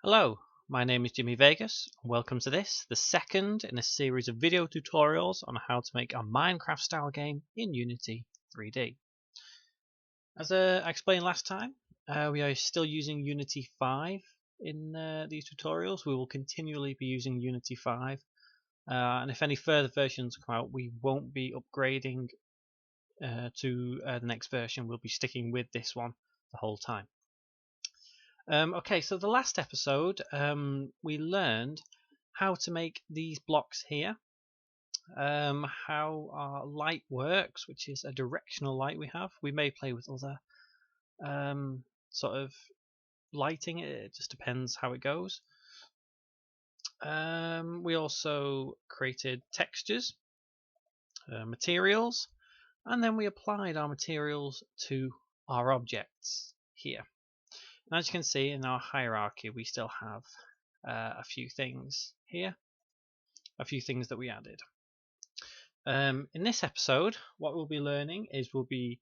Hello, my name is Jimmy Vegas, and welcome to this, the second in a series of video tutorials on how to make a Minecraft style game in Unity 3D. As I explained last time, we are still using Unity 5 in these tutorials. We will continually be using Unity 5, and if any further versions come out, we won't be upgrading to the next version. We'll be sticking with this one the whole time. Okay, so the last episode we learned how to make these blocks here, how our light works, which is a directional light we have. We may play with other sort of lighting, it just depends how it goes. We also created textures, materials, and then we applied our materials to our objects here. And as you can see in our hierarchy, we still have a few things here, a few things that we added. In this episode, what we'll be learning is we'll be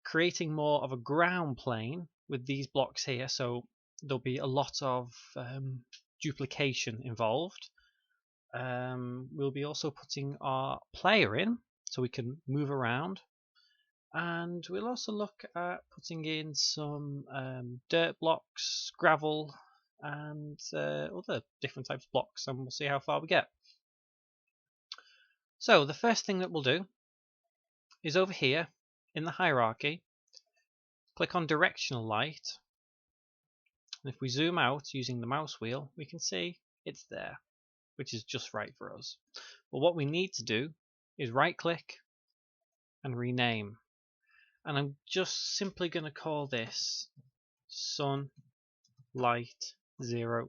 creating more of a ground plane with these blocks here, so there'll be a lot of duplication involved. We'll be also putting our player in so we can move around. And we'll also look at putting in some dirt blocks, gravel, and other different types of blocks, and we'll see how far we get. So the first thing that we'll do is over here in the hierarchy, click on directional light, and if we zoom out using the mouse wheel, we can see it's there, which is just right for us. But what we need to do is right click and rename. And I'm just simply going to call this Sun Light 001.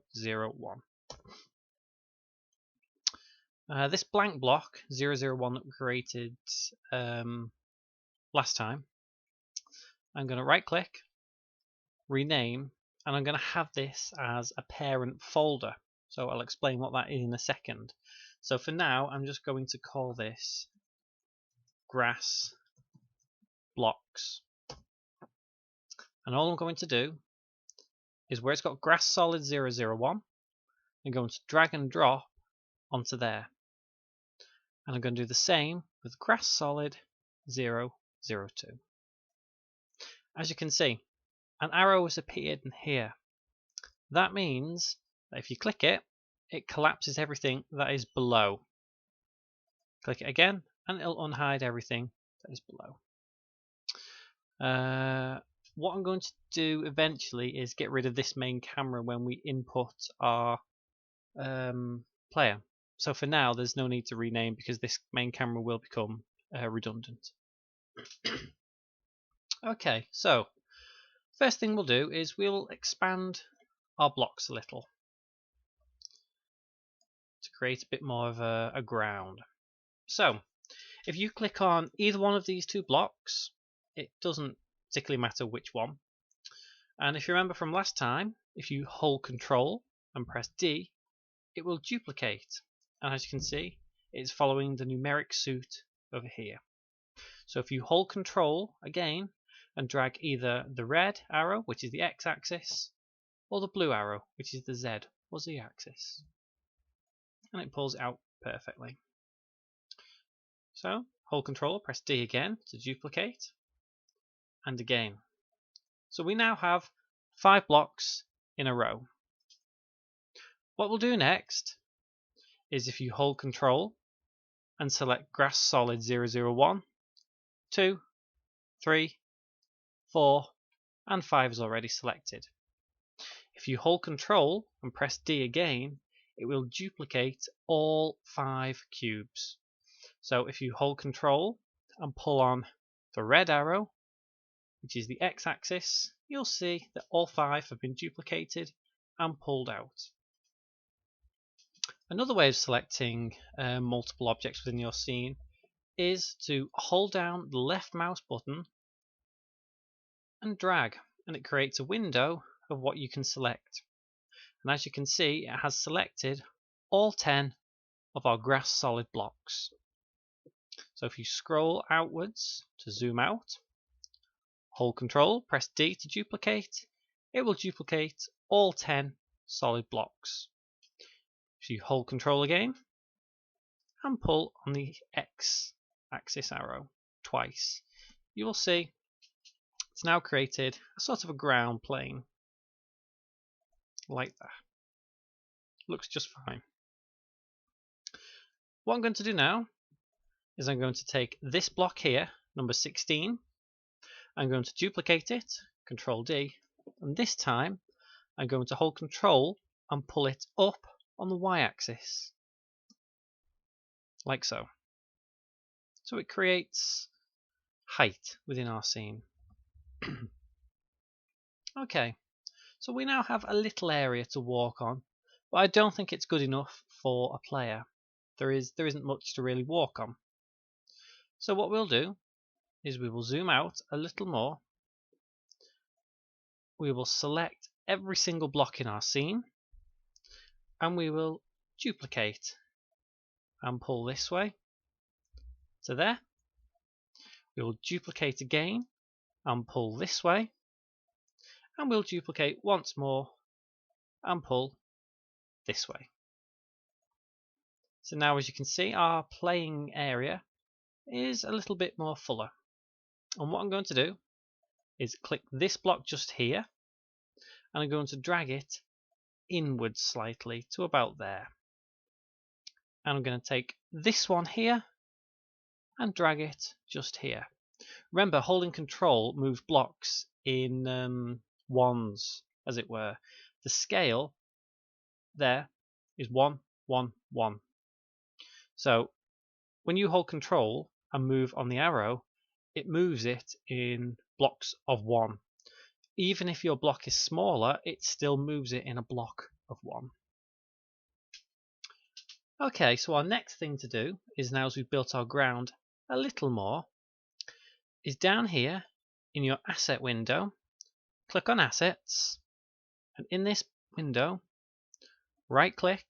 This blank block 001 that we created last time, I'm going to right click, rename, and I'm going to have this as a parent folder. So I'll explain what that is in a second. So for now, I'm just going to call this grass blocks, and all I'm going to do is where it's got grass solid 001, I'm going to drag and drop onto there, and I'm going to do the same with grass solid 002. As you can see, an arrow has appeared in here. That means that if you click it, it collapses everything that is below. Click it again and it'll unhide everything that is below. What I'm going to do eventually is get rid of this main camera when we input our player. So for now there's no need to rename because this main camera will become redundant. Okay, so first thing we'll do is we'll expand our blocks a little to create a bit more of a ground. So if you click on either one of these two blocks, it doesn't particularly matter which one. And if you remember from last time, if you hold Control and press D, it will duplicate. And as you can see, it's following the numeric suit over here. So if you hold Control again and drag either the red arrow, which is the x-axis, or the blue arrow, which is the z or z-axis, and it pulls it out perfectly. So hold Control, press D again to duplicate, and again. So we now have 5 blocks in a row. What we'll do next is if you hold Control and select grass solid 001, 2, 3, 4, and 5 is already selected. If you hold Control and press D again, it will duplicate all 5 cubes. So if you hold Control and pull on the red arrow, which is the x-axis, you'll see that all 5 have been duplicated and pulled out. Another way of selecting multiple objects within your scene is to hold down the left mouse button and drag, and it creates a window of what you can select. And as you can see, it has selected all 10 of our grass solid blocks. So if you scroll outwards to zoom out, hold Control, press D to duplicate, it will duplicate all 10 solid blocks. So you hold control again and pull on the X axis arrow twice. You will see it's now created a sort of a ground plane like that. Looks just fine. What I'm going to do now is I'm going to take this block here, number 16. I'm going to duplicate it, Control D, and this time I'm going to hold Control and pull it up on the Y-axis, like so. So it creates height within our scene. Okay, so we now have a little area to walk on, but I don't think it's good enough for a player. There isn't much to really walk on. So what we'll do is we will zoom out a little more. We will select every single block in our scene and we will duplicate and pull this way to there. We will duplicate again and pull this way, and we'll duplicate once more and pull this way. So now, as you can see, our playing area is a little bit more fuller. And what I'm going to do is click this block just here, and I'm going to drag it inwards slightly to about there. And I'm going to take this one here and drag it just here. Remember, holding control moves blocks in ones, as it were. The scale there is 1, 1, 1. So when you hold control and move on the arrow, it moves it in blocks of 1. Even if your block is smaller, it still moves it in a block of 1. Okay, so our next thing to do is, now as we've built our ground a little more, is down here in your asset window, click on assets, and in this window, right click,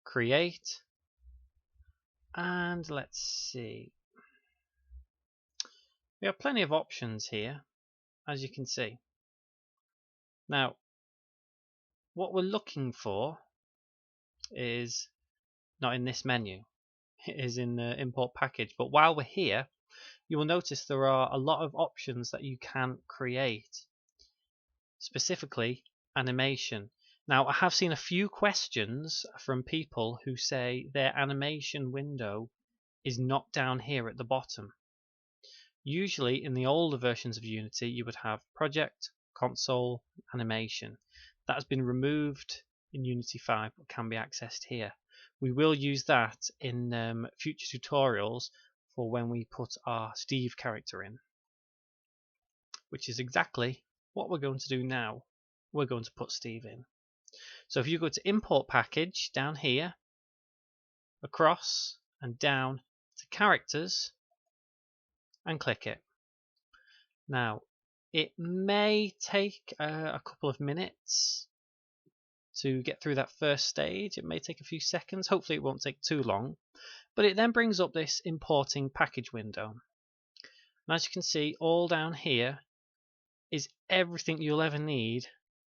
create, and let's see. We have plenty of options here, as you can see. Now, what we're looking for is not in this menu, it is in the import package. But while we're here, you will notice there are a lot of options that you can create, specifically animation. Now, I have seen a few questions from people who say their animation window is not down here at the bottom. Usually in the older versions of Unity you would have project, console, animation. That has been removed in Unity 5 but can be accessed here. We will use that in future tutorials for when we put our Steve character in, which is exactly what we're going to do now. We're going to put Steve in. So if you go to import package down here, across and down to characters, and click it. Now, it may take a couple of minutes to get through that first stage. It may take a few seconds. Hopefully it won't take too long. But it then brings up this importing package window. And as you can see, all down here is everything you'll ever need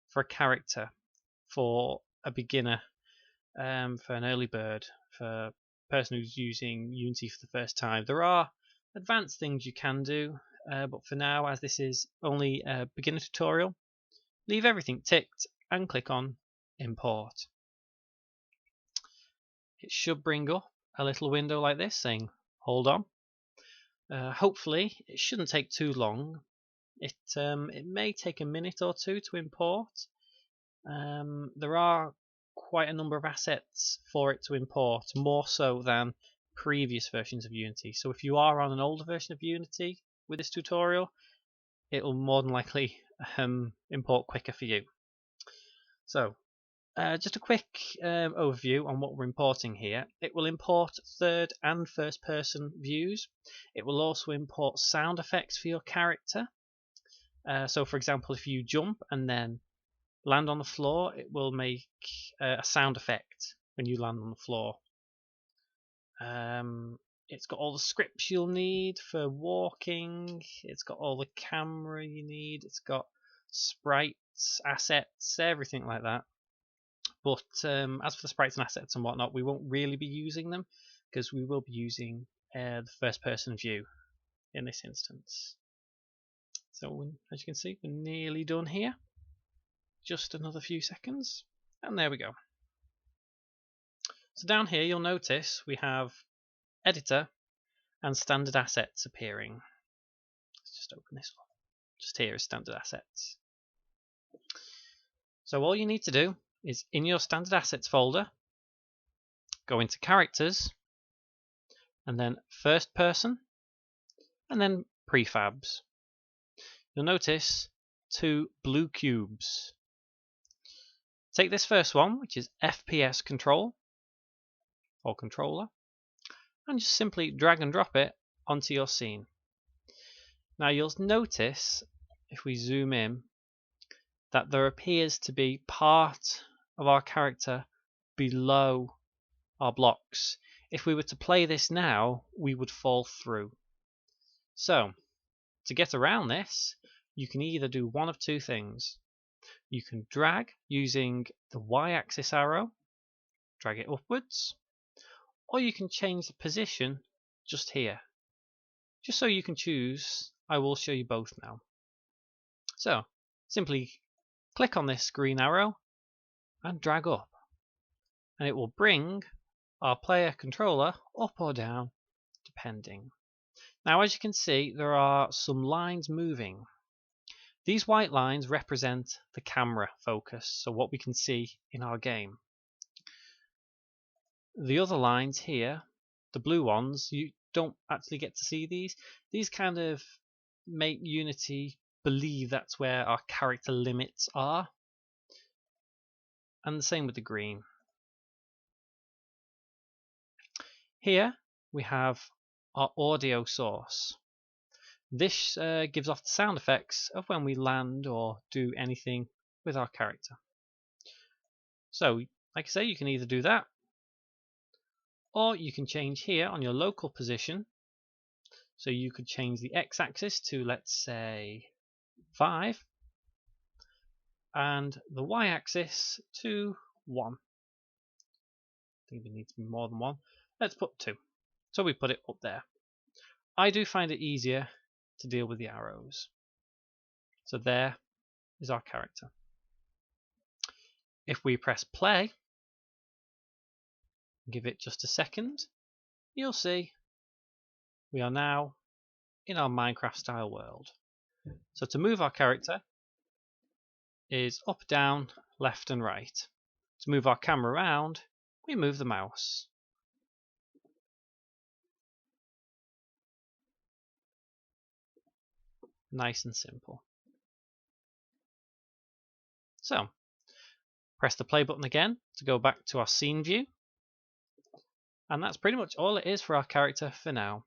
for a character, for a beginner, for an early bird, for a person who's using Unity for the first time. There are advanced things you can do, but for now, as this is only a beginner tutorial, leave everything ticked and click on import. It should bring up a little window like this saying hold on. Hopefully it shouldn't take too long. It may take a minute or two to import. There are quite a number of assets for it to import, more so than previous versions of Unity. So if you are on an older version of Unity with this tutorial, it will more than likely import quicker for you. So just a quick overview on what we're importing here. It will import third and first person views. It will also import sound effects for your character. So for example, if you jump and then land on the floor, it will make a sound effect when you land on the floor. It's got all the scripts you'll need for walking. It's got all the camera you need. It's got sprite sprites, assets, everything like that. But as for the sprites and assets and whatnot, we won't really be using them because we will be using the first person view in this instance. So as you can see, we're nearly done here. Just another few seconds, and there we go. So down here you'll notice we have editor and standard assets appearing. Let's just open this one. Just here is standard assets. So all you need to do is in your standard assets folder, go into characters, and then first person, and then prefabs. You'll notice 2 blue cubes. Take this first one, which is FPS control or controller, and just simply drag and drop it onto your scene. Now you'll notice, if we zoom in, that there appears to be part of our character below our blocks. If we were to play this now, we would fall through. So, to get around this, you can either do one of two things. You can drag using the Y-axis arrow, drag it upwards, or you can change the position just here. Just so you can choose, I will show you both now. So, simply click on this green arrow and drag up, and it will bring our player controller up or down, depending. Now, as you can see, there are some lines moving. These white lines represent the camera focus, so what we can see in our game. The other lines here, the blue ones, you don't actually get to see these. These kind of make Unity believe that's where our character limits are. And the same with the green. Here we have our audio source. This gives off the sound effects of when we land or do anything with our character. So, like I say, you can either do that, or you can change here on your local position. So you could change the x-axis to, let's say, 5, and the y-axis to 1. I think it needs to be more than 1. Let's put 2. So we put it up there. I do find it easier to deal with the arrows. So there is our character. If we press play, give it just a second, you'll see we are now in our Minecraft style world. So to move our character is up, down, left and right. To move our camera around, we move the mouse. Nice and simple. So, press the play button again to go back to our scene view. And that's pretty much all it is for our character for now.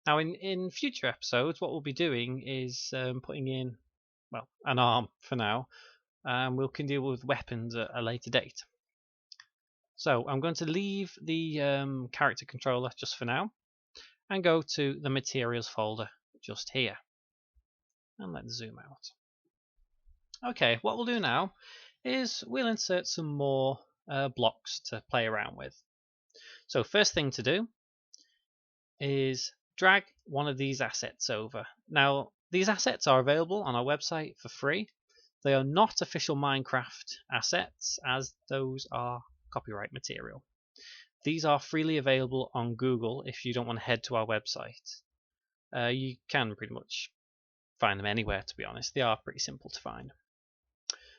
Now in future episodes, what we'll be doing is putting in, well, an arm for now. We can deal with weapons at a later date. So I'm going to leave the character controller just for now and go to the materials folder just here. And let's zoom out. Okay, what we'll do now is we'll insert some more blocks to play around with. So first thing to do is drag one of these assets over. Now these assets are available on our website for free. They are not official Minecraft assets, as those are copyright material. These are freely available on Google if you don't want to head to our website. You can pretty much find them anywhere, to be honest. They are pretty simple to find.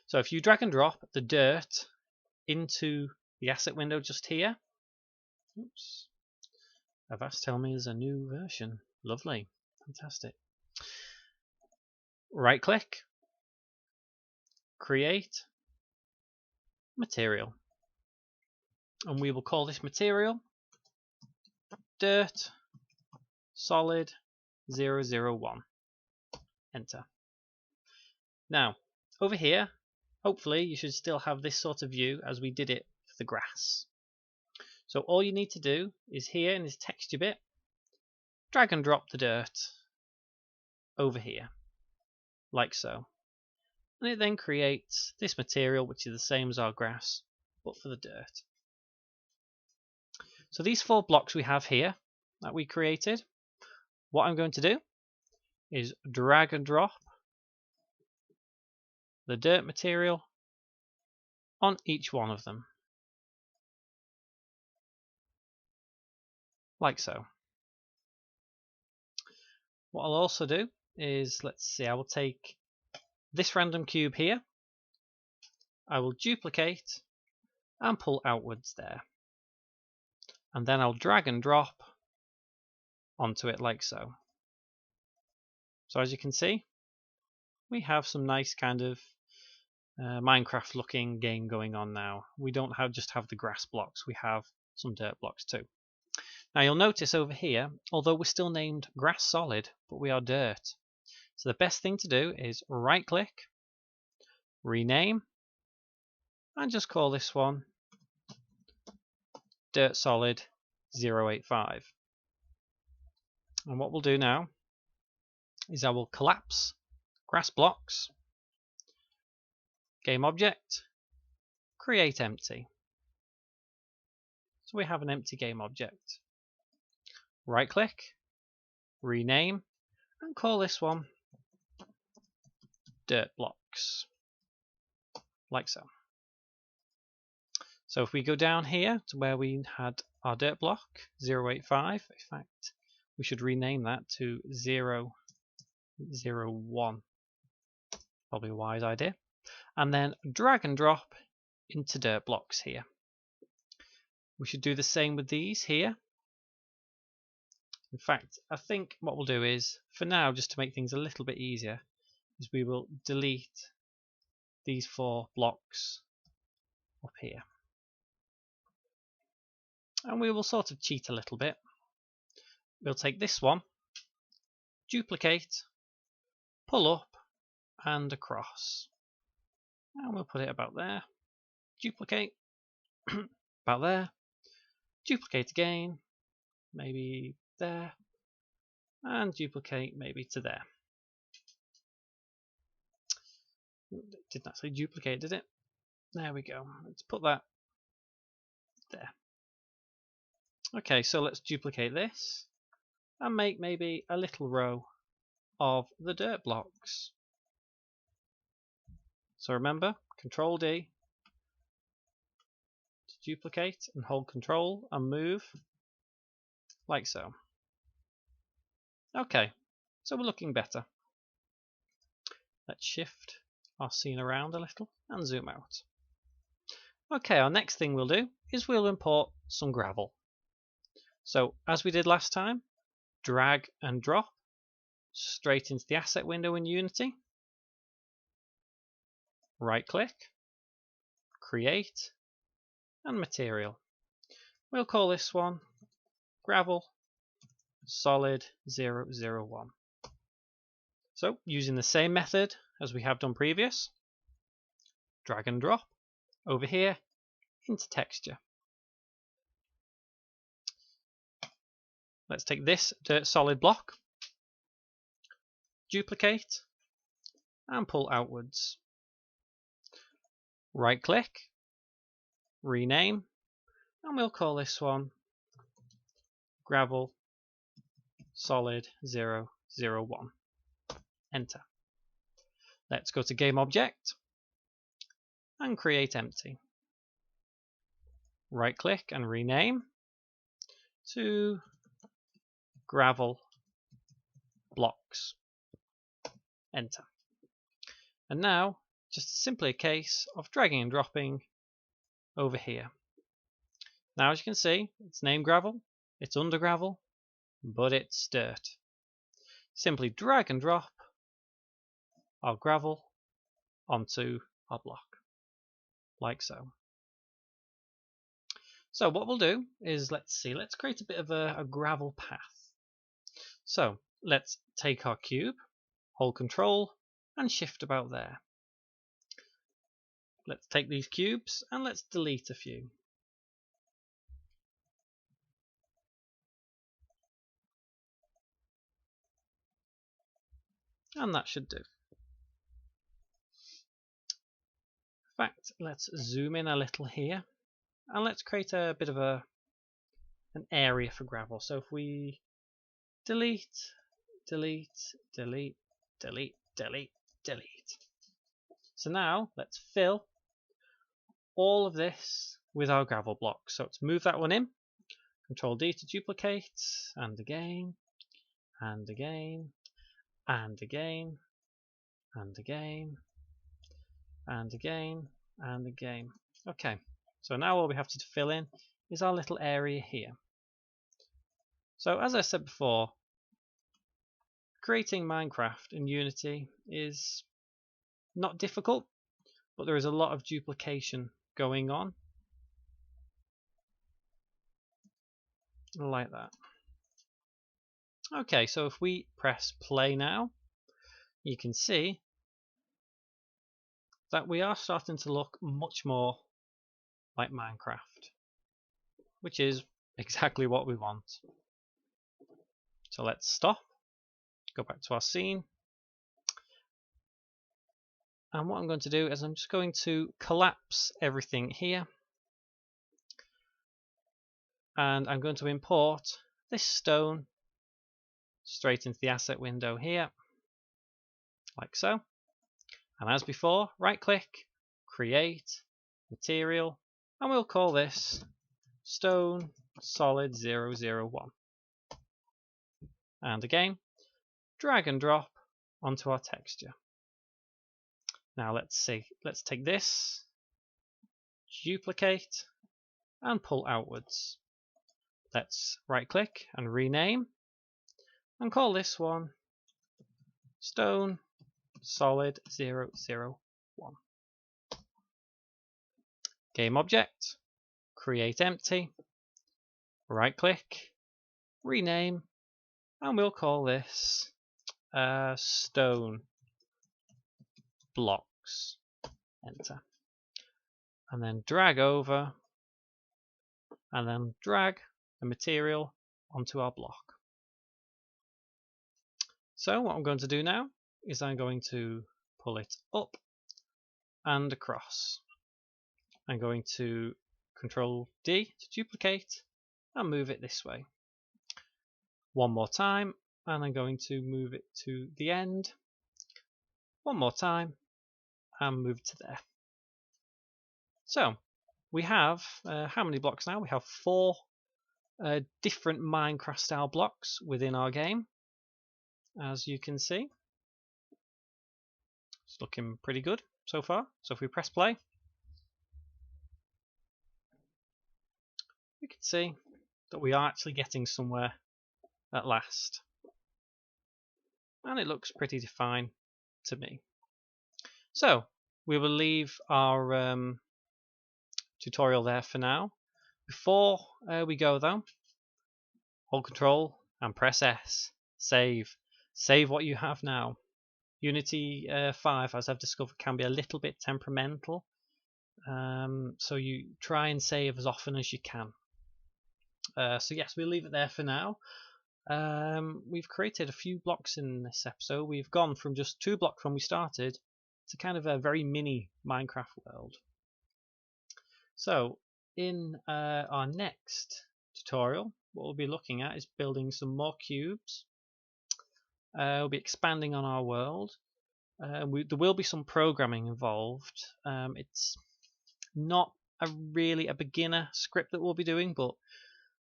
So if you drag and drop the dirt into the asset window just here. Oops. Avast tell me there's a new version. Lovely. Fantastic. Right click. Create material. And we will call this material dirt solid 001. Enter. Now, over here, hopefully you should still have this sort of view as we did it for the grass. So all you need to do is here in this texture bit, drag and drop the dirt over here, like so. and it then creates this material, which is the same as our grass, but for the dirt. So these 4 blocks we have here that we created, what I'm going to do is drag and drop the dirt material on each one of them, like so. What I'll also do is, let's see, I will take this random cube here, I will duplicate and pull outwards there, and then I'll drag and drop onto it like so. So as you can see, we have some nice kind of Minecraft looking game going on now. We don't just have the grass blocks, we have some dirt blocks too. Now you'll notice over here, although we're still named grass solid, but we are dirt. So the best thing to do is right click, rename, and just call this one dirt solid 085. And what we'll do now is I will collapse grass blocks, game object, create empty. So we have an empty game object. Right click, rename, and call this one dirt blocks, like so. So if we go down here to where we had our dirt block 085, in fact we should rename that to 001, probably a wise idea, and then drag and drop into dirt blocks here. We should do the same with these here. In fact, I think what we'll do is, for now, just to make things a little bit easier, is we will delete these 4 blocks up here. And we will sort of cheat a little bit. We'll take this one, duplicate, pull up and across. And we'll put it about there. Duplicate, about there. Duplicate again, maybe there. And duplicate maybe to there. It didn't actually duplicate, did it? There we go. Let's put that there. Okay, so let's duplicate this and make maybe a little row of the dirt blocks. So remember, Control D to duplicate, and hold Control and move like so. Okay, so we're looking better. Let's shift our scene around a little and zoom out. Okay, our next thing we'll do is we'll import some gravel. So as we did last time, drag and drop straight into the asset window in Unity. Right click, create, and material. We'll call this one gravel solid 001. So using the same method as we have done previous, drag and drop over here into texture. Let's take this dirt solid block, duplicate, and pull outwards. Right click, rename, and we'll call this one gravel solid 001. Enter. Let's go to game object and create empty. Right click and rename to gravel blocks. Enter. And now just simply a case of dragging and dropping over here. Now as you can see, it's named gravel, it's under gravel, but it's dirt. Simply drag and drop our gravel onto our block, like so. So what we'll do is, let's create a bit of a gravel path. So let's take our cube, hold Control and shift about there. Let's take these cubes and let's delete a few. And that should do. In fact, let's zoom in a little here, and let's create a bit of an area for gravel. So if we delete, delete, delete, delete, delete, delete. So now let's fill all of this with our gravel blocks. So let's move that one in. Control D to duplicate, and again, and again, and again, and again, and again, and again. Okay, so now all we have to fill in is our little area here. So as I said before, creating Minecraft in Unity is not difficult, but there is a lot of duplication going on. Like that. Okay, so if we press play now, you can see that we are starting to look much more like Minecraft, which is exactly what we want. So let's stop, go back to our scene, and what I'm going to do is I'm just going to collapse everything here, and I'm going to import this stone straight into the asset window here, like so. And as before, right click, create, material, and we'll call this stone solid 001. And again, drag and drop onto our texture. Now let's see, let's take this, duplicate, and pull outwards. Let's right click and rename, and call this one stone solid 001. Game object, create empty, right click, rename, and we'll call this stone blocks. Enter. And then drag over, and then drag the material onto our block. So what I'm going to do now is I'm going to pull it up and across. I'm going to Control D to duplicate and move it this way. One more time, and I'm going to move it to the end. One more time, and move to there. So we have how many blocks now? We have 4 different Minecraft style blocks within our game, as you can see. It's looking pretty good so far. So if we press play, we can see that we are actually getting somewhere at last, and it looks pretty fine to me. So we will leave our tutorial there for now. Before we go though, hold Control and press S. Save what you have now. Unity 5, as I've discovered, can be a little bit temperamental, so you try and save as often as you can. So yes, we'll leave it there for now. We've created a few blocks in this episode. We've gone from just 2 blocks when we started to kind of a very mini Minecraft world. So in our next tutorial, what we'll be looking at is building some more cubes. We'll be expanding on our world. There will be some programming involved. It's not really a beginner script that we'll be doing, but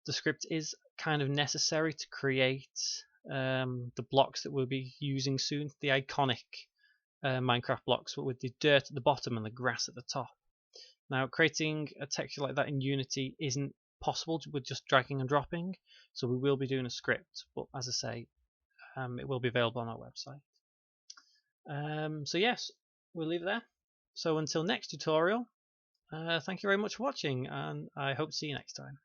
the script is kind of necessary to create the blocks that we'll be using soon, the iconic Minecraft blocks, but with the dirt at the bottom and the grass at the top. Now, creating a texture like that in Unity isn't possible with just dragging and dropping, so we will be doing a script, but as I say, it will be available on our website. So yes, we'll leave it there. So until next tutorial, thank you very much for watching, and I hope to see you next time.